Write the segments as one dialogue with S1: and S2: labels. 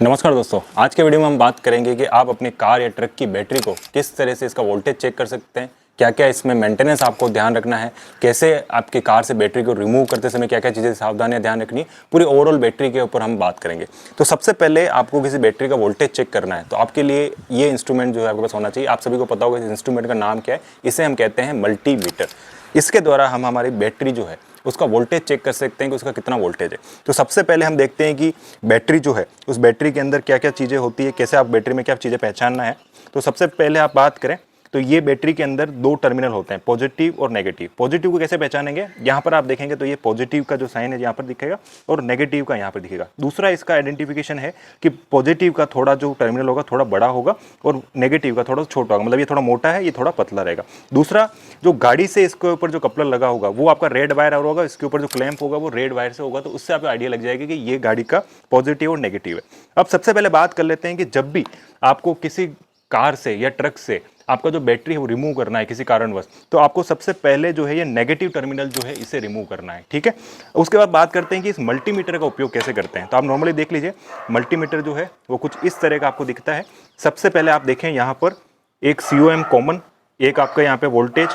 S1: नमस्कार दोस्तों, आज के वीडियो में हम बात करेंगे कि आप अपनी कार या ट्रक की बैटरी को किस तरह से इसका वोल्टेज चेक कर सकते हैं, क्या क्या इसमें मेंटेनेंस आपको ध्यान रखना है, कैसे आपकी कार से बैटरी को रिमूव करते समय क्या क्या चीज़ें सावधानियां ध्यान रखनी है, पूरी ओवरऑल बैटरी के ऊपर हम बात करेंगे। तो सबसे पहले आपको किसी बैटरी का वोल्टेज चेक करना है तो आपके लिए ये इंस्ट्रूमेंट जो है आपके पास होना चाहिए। आप सभी को पता होगा इस इंस्ट्रूमेंट का नाम क्या है, इसे हम कहते हैं मल्टीमीटर। इसके द्वारा हम हमारी बैटरी जो है उसका वोल्टेज चेक कर सकते हैं कि उसका कितना वोल्टेज है। तो सबसे पहले हम देखते हैं कि बैटरी जो है उस बैटरी के अंदर क्या क्या चीज़ें होती है, कैसे आप बैटरी में क्या चीज़ें पहचानना है। तो सबसे पहले आप बात करें तो ये बैटरी के अंदर दो टर्मिनल होते हैं, पॉजिटिव और नेगेटिव। पॉजिटिव को कैसे पहचानेंगे, यहाँ पर आप देखेंगे तो ये पॉजिटिव का जो साइन है यहाँ पर दिखेगा और नेगेटिव का यहाँ पर दिखेगा। दूसरा इसका आइडेंटिफिकेशन है कि पॉजिटिव का थोड़ा जो टर्मिनल होगा थोड़ा बड़ा होगा और नेगेटिव का थोड़ा छोटा होगा, मतलब ये थोड़ा मोटा है, ये थोड़ा पतला रहेगा। दूसरा जो गाड़ी से इसके ऊपर जो कपलर लगा होगा वो आपका रेड वायर होगा, इसके ऊपर जो क्लैंप होगा वो रेड वायर से होगा, तो उससे आपको आइडिया लग जाएगा कि ये गाड़ी का पॉजिटिव और नेगेटिव है। अब सबसे पहले बात कर लेते हैं कि जब भी आपको किसी कार से या ट्रक से आपका जो बैटरी है वो रिमूव करना है किसी कारणवश, तो आपको सबसे पहले जो है ये नेगेटिव टर्मिनल जो है इसे रिमूव करना है, ठीक है। उसके बाद बात करते हैं कि इस मल्टीमीटर का उपयोग कैसे करते हैं। तो आप नॉर्मली देख लीजिए, मल्टीमीटर जो है वो कुछ इस तरह का आपको दिखता है। सबसे पहले आप देखें यहाँ पर एक COM कॉमन, एक आपका यहाँ पे वोल्टेज,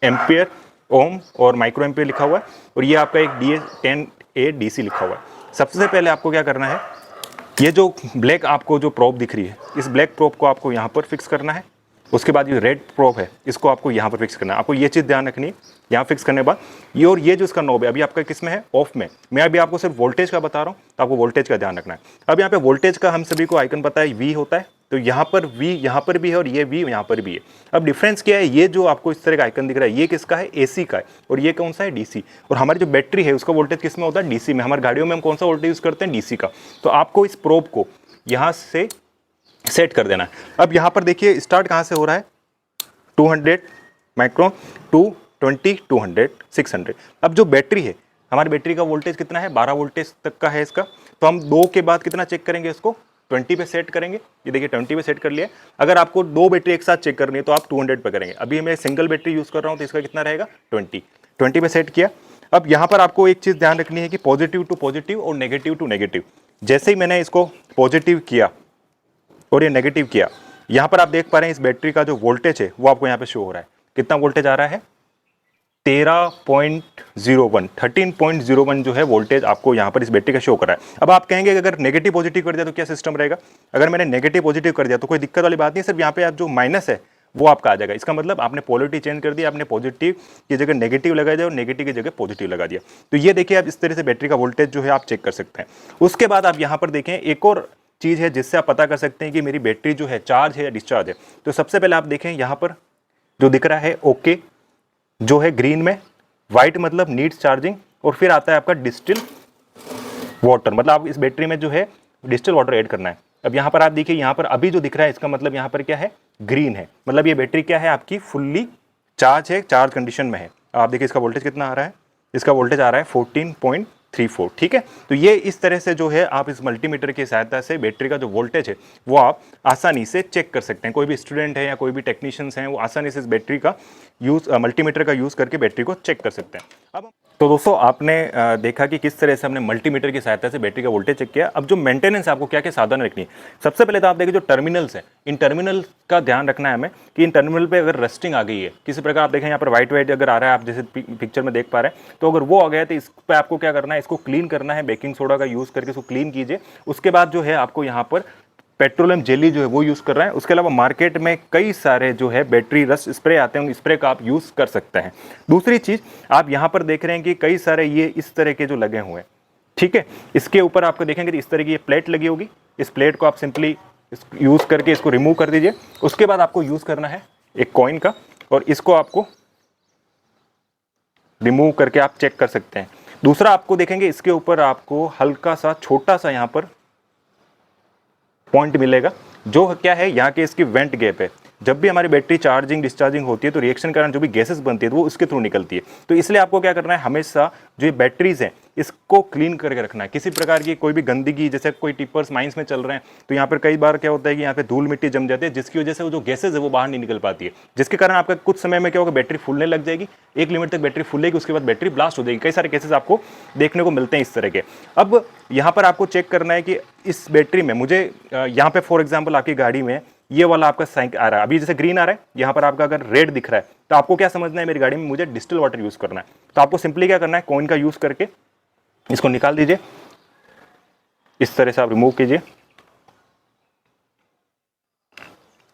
S1: एम्पियर, ओम और माइक्रो एम्पियर लिखा हुआ है, और ये आपका एक DS10A DC लिखा हुआ है। सबसे पहले आपको क्या करना है, ये जो ब्लैक आपको जो प्रोब दिख रही है, इस ब्लैक प्रोब को आपको यहाँ पर फिक्स करना है। उसके बाद ये रेड प्रोब है, इसको आपको यहाँ पर फिक्स करना है। आपको ये चीज़ ध्यान रखनी है, यहाँ फिक्स करने के बाद ये और ये जो इसका नॉब है अभी आपका किस में है, ऑफ में। मैं अभी आपको सिर्फ वोल्टेज का बता रहा हूँ, तो आपको वोल्टेज का ध्यान रखना है। अब यहाँ पे वोल्टेज का हम सभी को आइकन पता है, V होता है, तो यहाँ पर V यहाँ पर भी है और ये V यहाँ पर भी है। अब डिफरेंस क्या है, ये जो आपको इस तरह का आइकन दिख रहा है ये किसका है, AC का है, और ये कौन सा है, DC। और हमारी जो बैटरी है उसका वोल्टेज किस में होता है, DC में। हमारी गाड़ियों में हम कौन सा वोल्टेज यूज़ करते हैं, DC का। तो आपको इस प्रोब को यहाँ से सेट कर देना है। अब यहाँ पर देखिए स्टार्ट कहाँ से हो रहा है, 200 माइक्रो, 220, 200, 600। अब जो बैटरी है, हमारी बैटरी का वोल्टेज कितना है, 12 वोल्टेज तक का है इसका। तो हम 2 के बाद कितना चेक करेंगे, इसको 20 पे सेट करेंगे। ये देखिए 20 पे सेट कर लिया। अगर आपको 2 बैटरी एक साथ चेक करनी है तो आप 200 पे करेंगे। अभी मैं सिंगल बैटरी यूज़ कर रहा हूँ तो इसका कितना रहेगा, 20 पे सेट किया। अब यहाँ पर आपको एक चीज़ ध्यान रखनी है कि पॉजिटिव टू पॉजिटिव और नेगेटिव टू नेगेटिव। जैसे ही मैंने इसको पॉजिटिव किया और ये नेगेटिव किया, यहाँ पर आप देख पा रहे हैं इस बैटरी का जो वोल्टेज है वो आपको यहाँ पे शो हो रहा है। कितना वोल्टेज आ रहा है, 13.01 जो है वोल्टेज आपको यहाँ पर इस बैटरी का शो कर रहा है। अब आप कहेंगे कि अगर नेगेटिव पॉजिटिव कर दिया तो क्या सिस्टम रहेगा। अगर मैंने नेगेटिव पॉजिटिव कर दिया तो कोई दिक्कत वाली बात नहीं है, सिर्फ यहाँ पे आप जो माइनस है वो आपका आ जाएगा। इसका मतलब आपने पोलरिटी चेंज कर दिया, आपने पॉजिटिव की जगह नेगेटिव लगा दिया और नेगेटिव की जगह पॉजिटिव लगा दिया। तो ये देखिए आप इस तरह से बैटरी का वोल्टेज जो है आप चेक कर सकते हैं। उसके बाद आप यहाँ पर देखें एक और चीज़ है जिससे आप पता कर सकते हैं कि मेरी बैटरी जो है चार्ज है या डिस्चार्ज है। तो सबसे पहले आप देखें यहाँ पर जो दिख रहा है ओके जो है ग्रीन में, वाइट मतलब नीड्स चार्जिंग, और फिर आता है आपका डिस्टिल वाटर, मतलब आप इस बैटरी में जो है डिस्टिल वाटर ऐड करना है। अब यहाँ पर आप देखिए, यहाँ पर अभी जो दिख रहा है इसका मतलब यहाँ पर क्या है, ग्रीन है, मतलब ये बैटरी क्या है आपकी फुल्ली चार्ज है, चार्ज कंडीशन में है। आप देखिए इसका वोल्टेज कितना आ रहा है, इसका वोल्टेज आ रहा है 14.34, ठीक है। तो ये इस तरह से जो है आप इस मल्टीमीटर की सहायता से बैटरी का जो वोल्टेज है वो आप आसानी से चेक कर सकते हैं। कोई भी स्टूडेंट है या कोई भी टेक्नीशियंस हैं वो आसानी से इस बैटरी का यूज़ मल्टीमीटर का यूज़ करके बैटरी को चेक कर सकते हैं। अब तो दोस्तों आपने देखा कि किस तरह से हमने मल्टीमीटर की सहायता से बैटरी का वोल्टेज चेक किया। अब जो मेंटेनेंस आपको क्या क्या सावधानी रखनी है, सबसे पहले तो आप देखिए जो टर्मिनल्स हैं, इन टर्मिनल का ध्यान रखना है हमें कि इन टर्मिनल पे अगर रस्टिंग आ गई है किसी प्रकार, आप देखें यहाँ पर वाइट वाइट अगर आ रहा है, आप जैसे पिक्चर में देख पा रहे हैं, तो अगर वो आ गया है तो इस पर आपको क्या करना है, इसको क्लीन करना है, बेकिंग सोडा का यूज़ करके इसको क्लीन कीजिए। उसके बाद जो है आपको यहाँ पर पेट्रोलियम जेली जो है वो यूज़ कर रहा है। उसके अलावा मार्केट में कई सारे जो है बैटरी रस्ट स्प्रे आते हैं, उन स्प्रे का आप यूज़ कर सकते हैं। दूसरी चीज़ आप यहाँ पर देख रहे हैं कि कई सारे ये इस तरह के जो लगे हुए हैं, ठीक है, इसके ऊपर आपको देखेंगे तो इस तरह की ये प्लेट लगी होगी। इस प्लेट को आप सिंपली यूज़ करके इसको रिमूव कर दीजिए। उसके बाद आपको यूज़ करना है एक कॉइन का, और इसको आपको रिमूव करके आप चेक कर सकते हैं। दूसरा आपको देखेंगे इसके ऊपर आपको हल्का सा छोटा सा यहाँ पर पॉइंट मिलेगा, जो क्या है यहाँ के इसकी वेंट गैप है। जब भी हमारी बैटरी चार्जिंग डिस्चार्जिंग होती है तो रिएक्शन के कारण जो भी गैसेस बनती है तो वो उसके थ्रू निकलती है। तो इसलिए आपको क्या करना है, हमेशा जो ये बैटरीज हैं इसको क्लीन करके रखना है। किसी प्रकार की कोई भी गंदगी, जैसे कोई टिपर्स माइंस में चल रहे हैं तो यहाँ पर कई बार क्या होता है कि यहाँ पे धूल मिट्टी जम जाती है, जिसकी वजह से वो जो गैसेज है वो बाहर नहीं निकल पाती है, जिसके कारण आपका कुछ समय में क्या होगा, बैटरी फूलने लग जाएगी। एक लिमिट तक बैटरी फूलेगी, उसके बाद बैटरी ब्लास्ट हो जाएगी। कई सारे केसेस आपको देखने को मिलते हैं इस तरह के। अब यहाँ पर आपको चेक करना है कि इस बैटरी में मुझे यहाँ पे फॉर एग्जाम्पल आपकी गाड़ी में ये वाला आपका साइक आ रहा है, अभी जैसे ग्रीन आ रहा है, यहाँ पर आपका अगर रेड दिख रहा है तो आपको क्या समझना है, मेरी गाड़ी में मुझे डिस्टिल वाटर यूज करना है। तो आपको सिंपली क्या करना है, कॉइन का यूज करके इसको निकाल दीजिए, इस तरह से आप रिमूव कीजिए,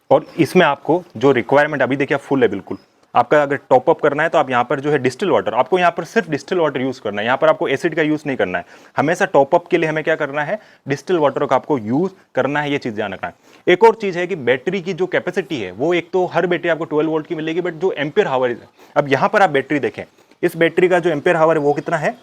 S1: और इसमें आपको जो रिक्वायरमेंट अभी देखिए फुल है बिल्कुल, आपका अगर टॉप अप करना है तो आप यहाँ पर जो है डिस्टिल वाटर, आपको यहाँ पर सिर्फ डिस्टिल वाटर यूज करना है, यहाँ पर आपको एसिड का यूज नहीं करना है। हमेशा टॉप अप के लिए हमें क्या करना है, डिस्टिल वाटर का आपको यूज करना है, ये चीज ध्यान रखना है। एक और चीज है कि बैटरी की जो कैपेसिटी है वो एक तो हर बैटरी आपको 12 वोल्ट की मिलेगी, बट जो एम्पियर हावर है, अब यहाँ पर आप बैटरी देखें, इस बैटरी का जो एम्पियर हावर है वो कितना है,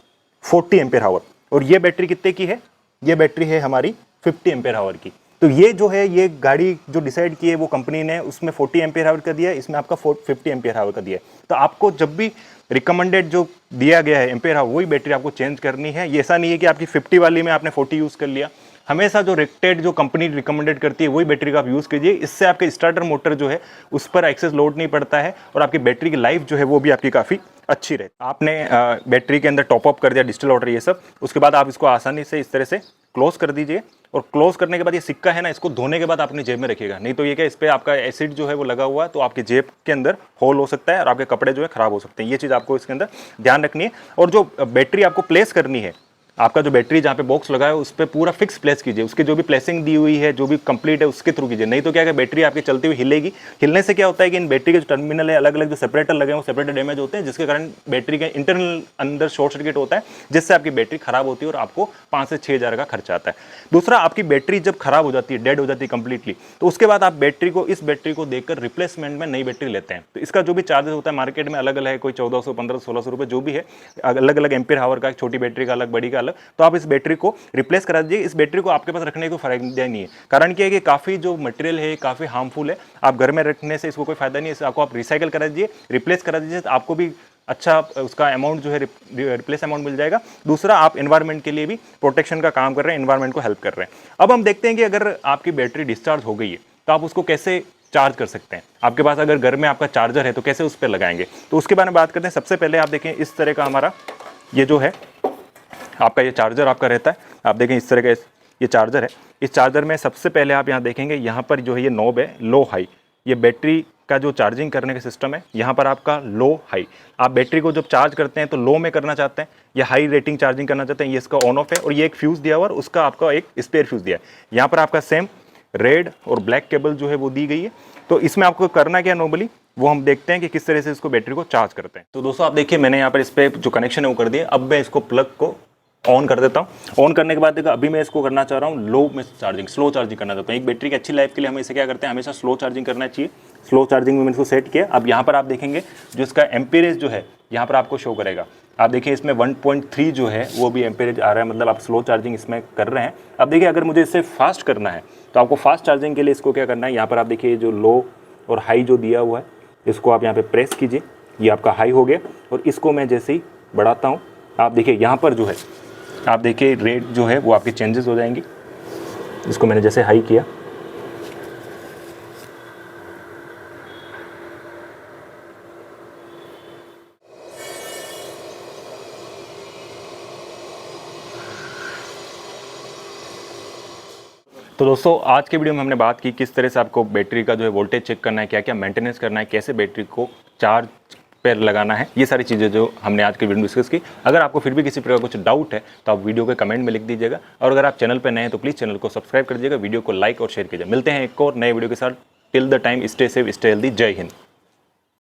S1: 40 एम्पियर हावर, और ये बैटरी कितने की है, ये बैटरी है हमारी 50 एम्पियर हावर की। तो ये जो है, ये गाड़ी जो डिसाइड की है वो कंपनी ने, उसमें 40 एम्पियर हावर का दिया है, इसमें आपका 50 एम्पियर हावर का दिया है। तो आपको जब भी रिकमेंडेड जो दिया गया है एम्पियर हावर, वही बैटरी आपको चेंज करनी है। ये ऐसा नहीं है कि आपकी 50 वाली में आपने 40 यूज कर लिया। हमेशा जो रेक्टेड जो कंपनी रिकमेंडेड करती है वही बैटरी का आप यूज कीजिए। इससे आपके स्टार्टर मोटर जो है उस पर एक्सेस लोड नहीं पड़ता है, और आपकी बैटरी की लाइफ जो है वो भी आपकी काफी अच्छी रहे। आपने बैटरी के अंदर टॉप अप कर दिया डिस्टिल वाटर ये सब, उसके बाद आप इसको आसानी से इस तरह से क्लोज कर दीजिए, और क्लोज करने के बाद ये सिक्का है ना, इसको धोने के बाद अपनी जेब में रखिएगा, नहीं तो ये क्या, इस पर आपका एसिड जो है वो लगा हुआ है तो आपकी जेब के अंदर होल हो सकता है और आपके कपड़े जो है खराब हो सकते हैं। ये चीज़ आपको इसके अंदर ध्यान रखनी है। और जो बैटरी आपको प्लेस करनी है, आपका जो बैटरी जहाँ पे बॉक्स लगा है उस पर पूरा फिक्स प्लेस कीजिए, उसकी जो भी प्लेसिंग दी हुई है, जो भी कंप्लीट है उसके थ्रू कीजिए, नहीं तो क्या है, बैटरी आपकी चलती हुई हिलेगी। हिलने से क्या होता है कि इन बैटरी के जो टर्मिनल है, अलग अलग जो सेपरेटर लगे हैं वो सेपरेटर डैमेज होते हैं, जिसके कारण बैटरी के इंटरनल अंदर शॉर्ट सर्किट होता है, जिससे आपकी बैटरी खराब होती है और आपको 5 से 6 हज़ार का खर्चा आता है। दूसरा, आपकी बैटरी जब खराब हो जाती है, डेड हो जाती है कंप्लीटली, तो उसके बाद आप बैटरी को, इस बैटरी को देखकर रिप्लेसमेंट में नई बैटरी लेते हैं। तो इसका जो भी चार्जेस होता है मार्केट में अलग अलग है, कोई 1400, 1500, 1600 रुपये जो भी है, अलग अलग एम्पियर हावर का, छोटी बैटरी का अलग, बड़ी का अलग। तो आप इस बैटरी को रिप्लेस करा दीजिए। इस बैटरी को आपके पास रखने को फायदा नहीं है, कारण क्या है कि काफी जो मटेरियल है काफी हार्मफुल है, आप घर में रखने से इसको कोई फायदा नहीं है। इसको आप रिसाइकल करा दीजिए, रिप्लेस करा दीजिए, तो आपको भी अच्छा उसका अमाउंट जो है रिप्लेस अमाउंट मिल जाएगा। दूसरा, आप एनवायरनमेंट के लिए भी प्रोटेक्शन का काम कर रहे हैं, एनवायरनमेंट को हेल्प कर रहे हैं। अब हम देखते हैं कि अगर आपकी बैटरी डिस्चार्ज हो गई है तो आप उसको कैसे चार्ज कर सकते हैं। आपके पास अगर घर में आपका चार्जर है तो कैसे उस पर लगाएंगे, तो उसके बारे में बात करते हैं। सबसे पहले आप देखें, इस तरह का हमारा ये जो है आपका ये चार्जर आपका रहता है, आप देखें इस तरह का ये चार्जर है। इस चार्जर में सबसे पहले आप यहाँ देखेंगे, यहाँ पर जो है ये नॉब है लो हाई, ये बैटरी का जो चार्जिंग करने का सिस्टम है, यहाँ पर आपका लो हाई। आप बैटरी को जब चार्ज करते हैं तो लो में करना चाहते हैं या हाई रेटिंग चार्जिंग करना चाहते हैं, ये इसका ऑन ऑफ है। और ये एक फ्यूज़ दिया हुआ है, उसका आपका एक स्पेयर फ्यूज़ दिया है। यहाँ पर आपका सेम रेड और ब्लैक केबल जो है वो दी गई है। तो इसमें आपको करना क्या नॉर्मली, वो हम देखते हैं कि किस तरह से इसको बैटरी को चार्ज करते हैं। तो दोस्तों आप देखिए, मैंने यहाँ पर इस पर जो कनेक्शन है वो कर दिया। अब मैं इसको प्लग को ऑन कर देता हूँ। ऑन करने के बाद देखो, अभी मैं इसको करना चाह रहा हूँ लो में चार्जिंग, स्लो चार्जिंग करना चाहता हूँ। एक बैटरी की अच्छी लाइफ के लिए हमें इसे क्या करते हैं, हमेशा स्लो चार्जिंग करना चाहिए। स्लो चार्जिंग में मैंने इसको सेट किया। अब यहाँ पर आप देखेंगे जो इसका एम्पीरेज जो है यहाँ पर आपको शो करेगा। आप देखिए इसमें 1.3 जो है वो भी एम्पीरेज आ रहा है, मतलब आप स्लो चार्जिंग इसमें कर रहे हैं। अब देखिए, अगर मुझे इससे फास्ट करना है तो आपको फास्ट चार्जिंग के लिए इसको क्या करना है, यहाँ पर आप देखिए जो लो और हाई जो दिया हुआ है इसको आप यहाँ पे प्रेस कीजिए, ये आपका हाई हो गया। और इसको मैं जैसे ही बढ़ाता हूँ, आप देखिए यहाँ पर जो है, आप देखिए रेट जो है वो आपकी चेंजेस हो जाएंगी। इसको मैंने जैसे हाई किया, तो दोस्तों आज के वीडियो में हमने बात की किस तरह से आपको बैटरी का जो है वोल्टेज चेक करना है, क्या क्या मेंटेनेंस करना है, कैसे बैटरी को चार्ज पर लगाना है, ये सारी चीज़ें जो हमने आज के वीडियो में डिस्कस की। अगर आपको फिर भी किसी प्रकार कुछ डाउट है तो आप वीडियो के कमेंट में लिख दीजिएगा, और अगर आप चैनल पर नए हैं तो प्लीज़ चैनल को सब्सक्राइब कर दीजिएगा, वीडियो को लाइक और शेयर कीजिए। मिलते हैं एक और नए वीडियो के साथ। Till the time stay safe, stay healthy. जय हिंद।